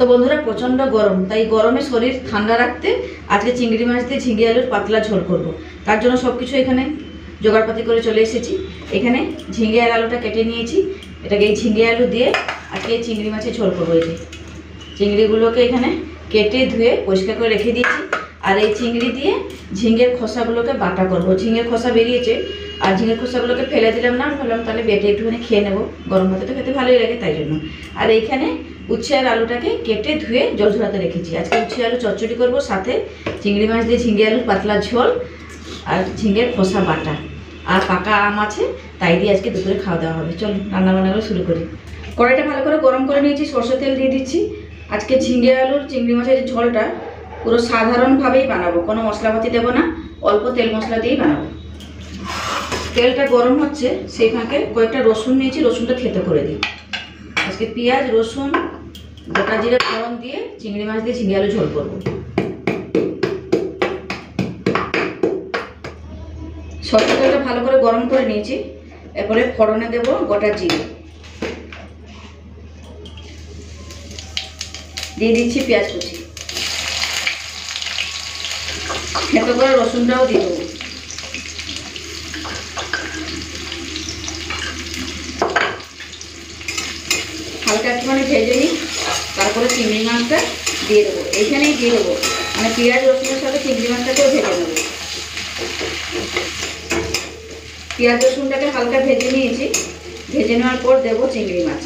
তো বন্ধুরা প্রচন্ড গরম, তাই গরমে শরীর ঠান্ডা রাখতে আজকে চিংড়ি মাছ দিয়ে ঝিঙে আলুর পাতলা ঝোল করব। তার জন্য সবকিছু এখানে জোগাড়পাতি করে চলে এসেছি। এখানে ঝিঙে আর আলুটা কেটে নিয়েছি। এটাকে এই ঝিঙে আলু দিয়ে আজকে চিংড়ি মাছের ঝোল করবো। এই যে চিংড়িগুলোকে এখানে কেটে ধুয়ে পরিষ্কার করে রেখে দিয়েছি। আর এই চিংড়ি দিয়ে ঝিঙের খোসাগুলোকে বাটা করবো। ঝিঙের খোসা বেরিয়েছে, আর ঝিঙের খোসাগুলোকে ফেলে দিলাম না, ভাবলাম তাহলে বেটে একটুখানি খেয়ে নেবো, গরম ভাতে তো খেতে ভালোই লাগে তাই জন্য। আর এইখানে উচ্ছে আর আলুটাকে কেটে ধুয়ে জল ঝরাতে রেখেছি। আজকে উচ্ছে আলু চচ্চড়ি করবো, সাথে চিংড়ি মাছ দিয়ে ঝিঙে আলুর পাতলা ঝোল আর ঝিঙের খোসা বাটা, আর পাকা আম আছে, তাই দিয়ে আজকে দুপুরে খাওয়া দাওয়া হবে। চলো রান্নাবান্নাগুলো শুরু করি। কড়াইটা ভালো করে গরম করে নিয়েছি, সরষের তেল দিয়ে দিচ্ছি। আজকে ঝিঙে আলুর চিংড়ি মাছের ঝোলটা পুরো সাধারণভাবেই বানাবো, কোনো মশলাপাতি দেবো না, অল্প তেল মশলা দিয়েই বানাবো। তেলটা গরম হচ্ছে, সেই ফাঁকে কয়েকটা রসুন নিয়েছি, রসুনটা থেতো করে দিই। আজকে পেঁয়াজ, রসুন, গোটা জিরে ফোড়ন দিয়ে চিংড়ি মাছ দিয়ে ঝিঙে আলু ঝোল করবো। সরষের তেলটা ভালো করে গরম করে নিয়েছি। এরপরে ফোড়নে দেব গোটা জিরে, দিয়ে দিচ্ছি পেঁয়াজ কুচি, থেতো করে রসুনটাও দিয়ে দেবো। হালকা একটুখানি ভেজে নিই, তারপরে চিংড়ি মাছটা দিয়ে দেবো। এইখানেই দিয়ে দেবো, মানে পেঁয়াজ রসুনের সাথে চিংড়ি মাছটাকেও ভেজে নেবো। পেঁয়াজ রসুনটাকে হালকা ভেজে নিয়েছি, ভেজে নেওয়ার পর দেবো চিংড়ি মাছ।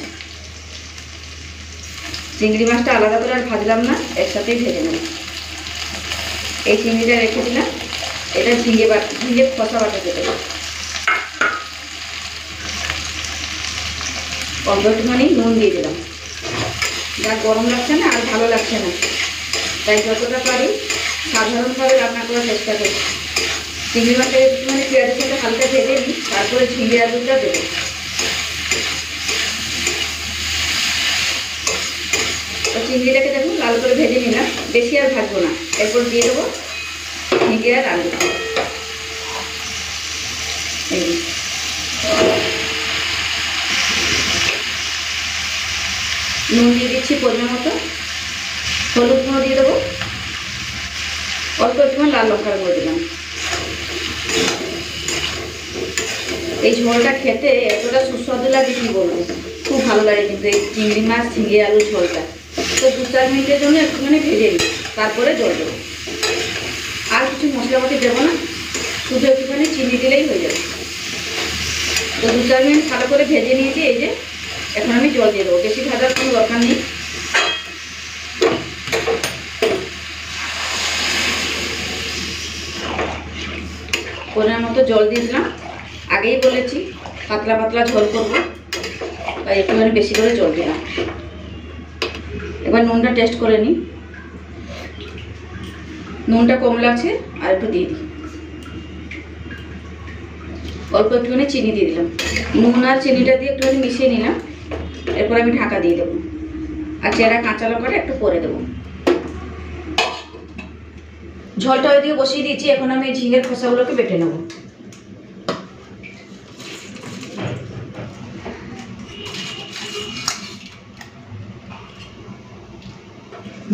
চিংড়ি মাছটা আলাদা করে আর ভাজলাম না, একসাথেই ভেজে নেব। এই চিংড়িটা রেখে দিলাম, এটা ঝিঙে খোসা বাটাতে দেবো। অল্প একটুখানি নুন দিয়ে দিলাম। যা গরম লাগছে না আর ভালো লাগছে না, তাই যতটা পারি সাধারণভাবে রান্না করার চেষ্টা করি। চিংড়ি মাছটা একটুখানি পেঁয়াজের সাথে হালকা ভেজে নিই, তারপরে ঝিঙে আলুটা দেবো। তো চিংড়িটাকে দেখুন লাল করে ভেজে নিলাম, বেশি আর ভাজবো না। এরপর দিয়ে দেবো ঝিঙে আর আলু। নুন দিয়ে দিচ্ছি পরিমাণ মতো, হলুদ গুঁড়ো দিয়ে দেবো, অল্প একটুখানি লাল লঙ্কার গুঁড়ো দিলাম। এই ঝোলটা খেতে এতটা সুস্বাদু লাগে কি বলবো, খুব ভালো লাগে কিন্তু এই চিংড়ি মাছ ঝিঙে আলু ঝোলটা। তো 2-4 মিনিটের জন্য একটুখানি ভেজে নিই, তারপরে জল দেবো। আর কিছু মশলাপাতি দেবো না, শুধু একটুখানি চিনি দিলেই হয়ে যাবে। তো 2-4 মিনিট ভালো করে ভেজে নিয়েছি। এই যে এখন আমি জল দিয়ে দেবো, বেশি ভাজার কোনো দরকার নেই। পরিমাণ মতো জল দিয়ে দিলাম। আগেই বলেছি পাতলা পাতলা ঝোল করবো, তাই একটুখানি বেশি করে জল দিলাম। এবার নুনটা টেস্ট করে নিই, নুনটা কম লাগছে আর একটু দিয়ে দিই। অল্প একটুখানি চিনি দিয়ে দিলাম। নুন আর চিনিটা দিয়ে একটুখানি মিশিয়ে নিলাম। এরপর আমি ঢাকা দিয়ে দেবো, আর চেরা কাঁচা লঙ্কাটা একটু পরে দেবো। ঝোলটা ওইদিকে বসিয়ে দিয়েছি, এখন আমি এই ঝিঙের খোসাগুলোকে বেটে নেব।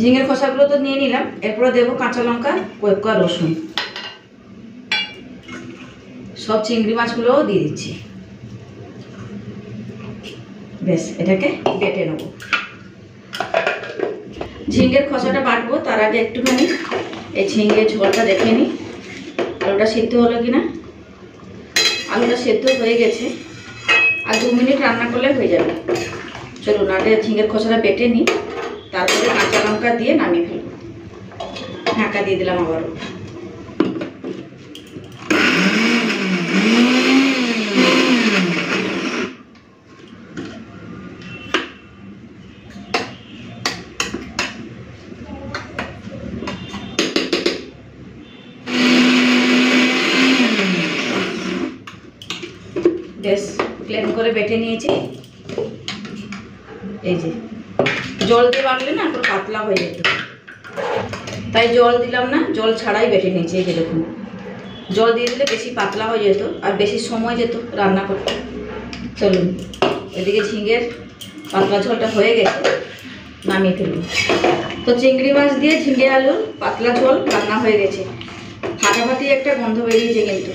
ঝিঙের খোসাগুলো তো নিয়ে নিলাম, এরপরে দেবো কাঁচা লঙ্কা, কয়েকটা রসুন, সব চিংড়ি মাছগুলোও দিয়ে দিচ্ছি। বেশ, এটাকে বেটে নেব। ঝিঙের খোসাটা বাটবো, তার আগে একটুখানি এই ঝিঙের ঝোলটা দেখে নিই আলুটা সিদ্ধ হলো কিনা। আলুটা সেদ্ধ হয়ে গেছে, আর 2 মিনিট রান্না করলে হয়ে যাবে। চলুন আগে ঝিঙের খোসাটা বেটে নিই, তারপরে কাঁচা লঙ্কা দিয়ে নামিয়ে ফেলবো। ঢাকা দিয়ে দিলাম আবারও। বেশ প্লেন করে বেটে নিয়েছি। এই যে জল দিয়ে বাটলে না একটু পাতলা হয়ে যেত, তাই জল দিলাম না, জল ছাড়াই বেটে নিয়েছি। এই যে দেখুন, জল দিয়ে দিলে বেশি পাতলা হয়ে যেত আর বেশি সময় যেত রান্না করতে। চলুন এদিকে ঝিঙের পাতলা ঝোলটা হয়ে গেছে, নামিয়ে ফেলবো। তো চিংড়ি মাছ দিয়ে ঝিঙে আলুর পাতলা ঝোল রান্না হয়ে গেছে। ফাটাফাটি একটা গন্ধ বেরিয়েছে, কিন্তু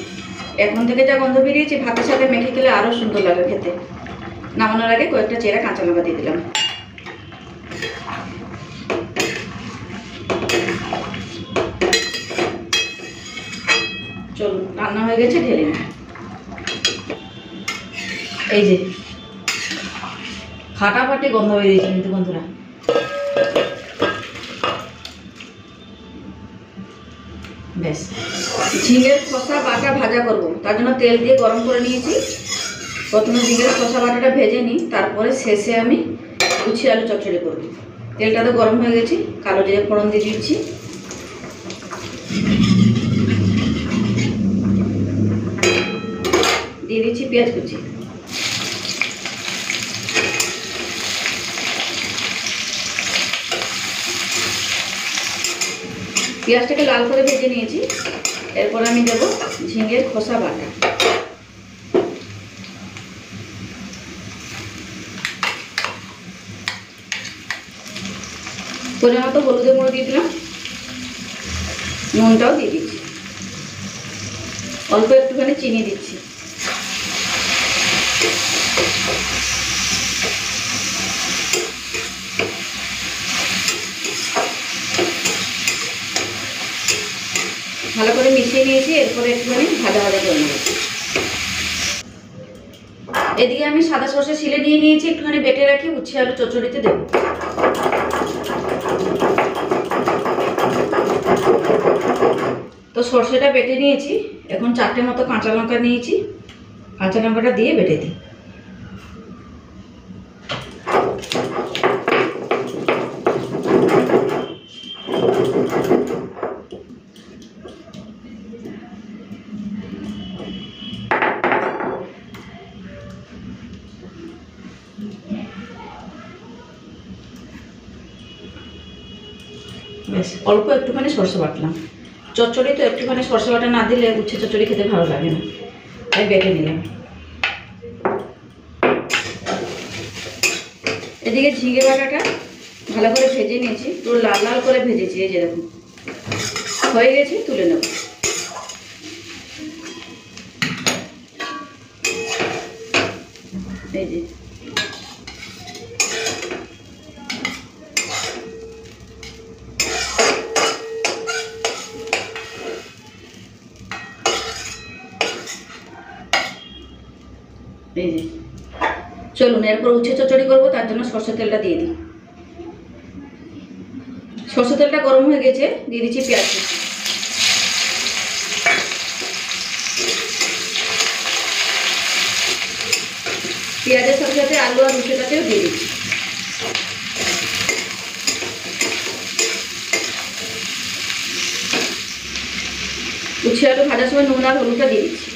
এখন থেকে যা গন্ধ বেরিয়েছে ভাতের সাথে মেখে খেলে আরও সুন্দর লাগে খেতে। নামানোর আগে কয়েকটা চেরা কাঁচা লঙ্কা দিয়ে দিলাম। চলুন, রান্না হয়ে গেছে, ঢেলে নিই। এই যে ফাটাফাটি গন্ধ বেরিয়েছে কিন্তু বন্ধুরা। বেশ, ঝিঙের খোসা বাটা ভাজা করব, তার জন্য তেল দিয়ে গরম করে নিয়েছি। প্রথমে ঝিঙের খোসা বাটাটা ভেজে নিই, তারপরে শেষে আমি উচ্ছে আলু চচ্চড়ি করব। তেলটা তো গরম হয়ে গেছে, কালো জিরে ফোড়ন দিয়ে দিচ্ছি। দিয়ে দিচ্ছি পেঁয়াজ কুচি। পেঁয়াজটাকে লাল করে ভেজে নিয়েছি। এরপর আমি দেব ঝিঙের খোসা বাটা। পরিমাণ মতো হলুদের গুঁড়ো দিয়ে দিলাম, নুনটাও দিয়ে দিচ্ছি, অল্প একটুখানি চিনি দিচ্ছি। ভালো করে মিশিয়ে নিয়েছি। এরপরে একটুখানি ভাজা ভাজা করে নেব। এদিকে আমি সাদা সরষে শিলে নিয়ে নিয়েছি, একটুখানি বেটে রাখি উচ্ছে আলু চচ্চড়িতে দেব। তো সরষেটা বেটে নিয়েছি। এখন 4টে মতো কাঁচা লঙ্কা নিয়েছি, কাঁচা লঙ্কাটা দিয়ে বেটে দিই। বেশ, অল্প একটুখানি সরষে বাটলাম। চচ্চড়ি তো একটুখানি সরষে বাটা না দিলে উচ্ছে চচ্চড়ি খেতে ভালো লাগে না, তাই বেটে নিলাম। এদিকে ঝিঙে বাটাটা ভালো করে ভেজে নিয়েছি, পুরো লাল লাল করে ভেজেছি। এই যে দেখুন হয়ে গেছে, তুলে নেব। এই যে এই যে চলুন, এরপর উচ্ছে চচ্চড়ি করবো, তার জন্য সরষের তেলটা দিয়ে দিই। সরষের তেলটা গরম হয়ে গেছে, দিয়ে দিচ্ছি পেঁয়াজ কুচি। পেঁয়াজের সাথে সাথে আলু আর উচ্ছেটাকেও দিয়ে দিচ্ছি। উচ্ছে আলু ভাজার সময় নুন আর হলুদটা দিয়ে দিচ্ছি।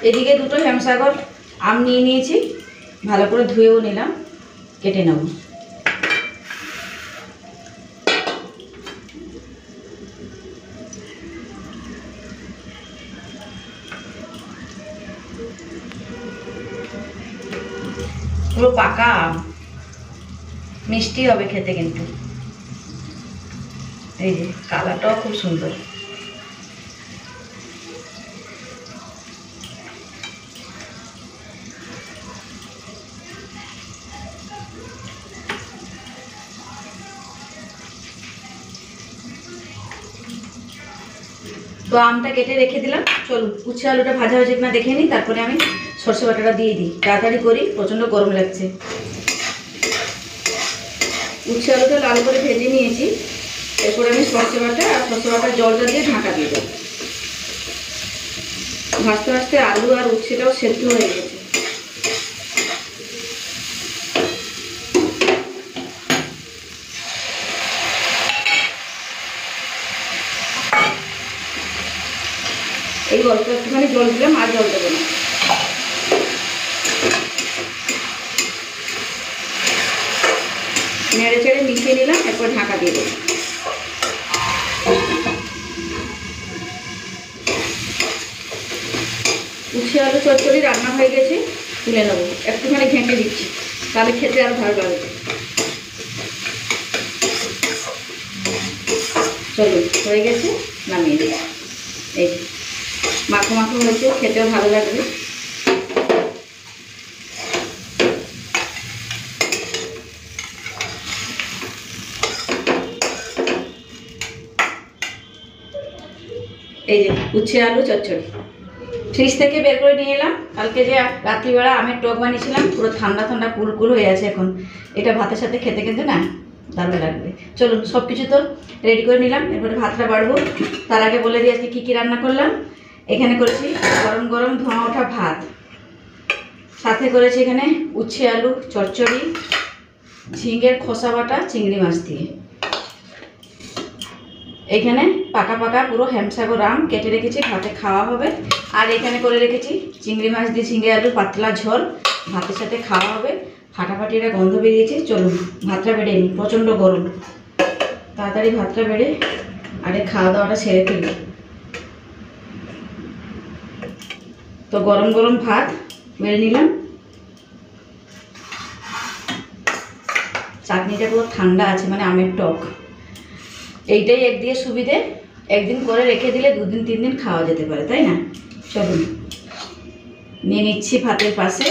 এদিকে দুটো হেমসাগর আম নিয়ে নিয়েছি, ভালো করে ধুয়েও নিলাম, কেটে নেব। পুরো পাকা আম, মিষ্টি হবে খেতে কিন্তু। এই যে কালারটাও খুব সুন্দর। তো আমটা কেটে রেখে দিলাম। চলুন উচ্ছে আলুটা ভাজা হয়েছে কিনা দেখে নিই, তারপরে আমি সরষে বাটাটা দিয়ে দিই। তাড়াতাড়ি করি, প্রচণ্ড গরম লাগছে। উচ্ছে আলুটা লাল করে ভেজে নিয়েছি। এরপর আমি সরষে বাটা আর সরষে বাটার জলটা দিয়ে ঢাকা দিয়ে দেবো। ভাজতে ভাজতে আলু আর উচ্ছেটাও সেদ্ধ হয়ে গেছে। এই অল্প একটুখানি জল দিলাম, আর জল দেবো না। নেড়ে চেড়ে মিশিয়ে নিলাম, এরপর ঢাকা দিয়ে দেবো। উচ্ছে আলু চচ্চড়ি রান্না হয়ে গেছে, তুলে নেবো। একটুখানি ঘেঁটে দিচ্ছি, তাহলে খেতে আর ভালো লাগবে। চলো, হয়ে গেছে, নামিয়ে দিচ্ছি। এই মাখো মাখো হয়েছে, খেতেও ভালো লাগবে। এই যে উচ্ছে আলু চচ্চড়ি ফ্রিজ থেকে বের করে নিয়ে এলাম। কালকে যে রাত্রিবেলা আমের টক বানিয়েছিলাম, পুরো ঠান্ডা ঠান্ডা কুলকুল হয়ে আছে এখন। এটা ভাতের সাথে খেতে খেতে না দারুণ লাগবে। চলুন, সব কিছু তো রেডি করে নিলাম, এরপরে ভাতটা বাড়বো। তার আগে বলে দিই আজকে কী কী রান্না করলাম। এখানে করেছি গরম গরম ধোঁয়া ওঠা ভাত, সাথে করেছি এখানে উচ্ছে আলু চচ্চড়ি, ঝিঙের খোসা বাটা চিংড়ি মাছ দিয়ে। এখানে পাকা পাকা পুরো হেমসাগর আম কেটে রেখেছি, ভাতে খাওয়া হবে। আর এখানে করে রেখেছি চিংড়ি মাছ দিয়ে ঝিঙে আলুর পাতলা ঝোল, ভাতের সাথে খাওয়া হবে। ফাটাফাটি একটা গন্ধ বেরিয়েছে। চলুন ভাতটা বেড়ে নিই, প্রচণ্ড গরম। তাড়াতাড়ি ভাতটা বেড়ে আরে খাওয়া দাওয়াটা সেরে ফেলি। তো গরম গরম ভাত বেড়ে নিলাম। চাটনিটা পুরো ঠান্ডা আছে, মানে আমের টক। এইটাই একদিকে সুবিধে, একদিন করে রেখে দিলে 2 দিন 3 দিন খাওয়া যেতে পারে, তাই না? চলুন নিয়ে নিচ্ছি ভাতের পাশে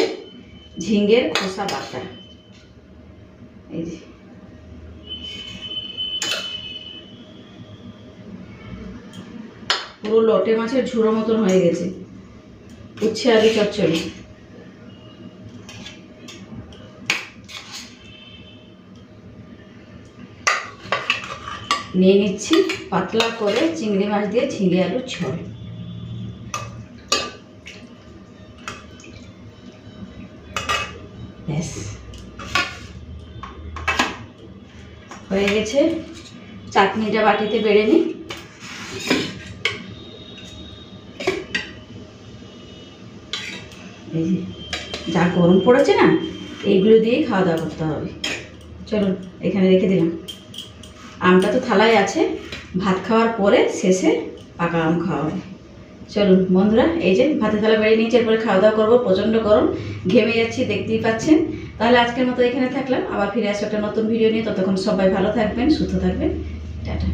ঝিঙের খোসা বাটা। এই যে পুরো লটে মাছের ঝুড়ো মতন হয়ে গেছে উচ্ছে আলু চচ্চড়ি। নিয়ে নিচ্ছি পাতলা করে চিংড়ি মাছ দিয়ে ঝিঙে আলুর ঝোল। ব্যাস হয়ে গেছে। চাটনিটা বাটিতে বেড়ে নিই। এই যে যা গরম পড়েছে না, এইগুলো দিয়েই খাওয়া দাওয়া করতে হবে। চলুন এখানে রেখে দিলাম। আমটা তো থালায় আছে, ভাত খাওয়ার পরে শেষে পাকা আম খাওয়া হবে। চলুন বন্ধুরা, এই যে ভাতের থালা বেড়ে নিয়েছি, এরপরে খাওয়া দাওয়া করবো। প্রচণ্ড গরম, ঘেমে যাচ্ছি, দেখতেই পাচ্ছেন। তাহলে আজকের মতো এখানে থাকলাম, আবার ফিরে আসবো একটা নতুন ভিডিও নিয়ে। ততক্ষণ সবাই ভালো থাকবেন, সুস্থ থাকবেন। টাটা।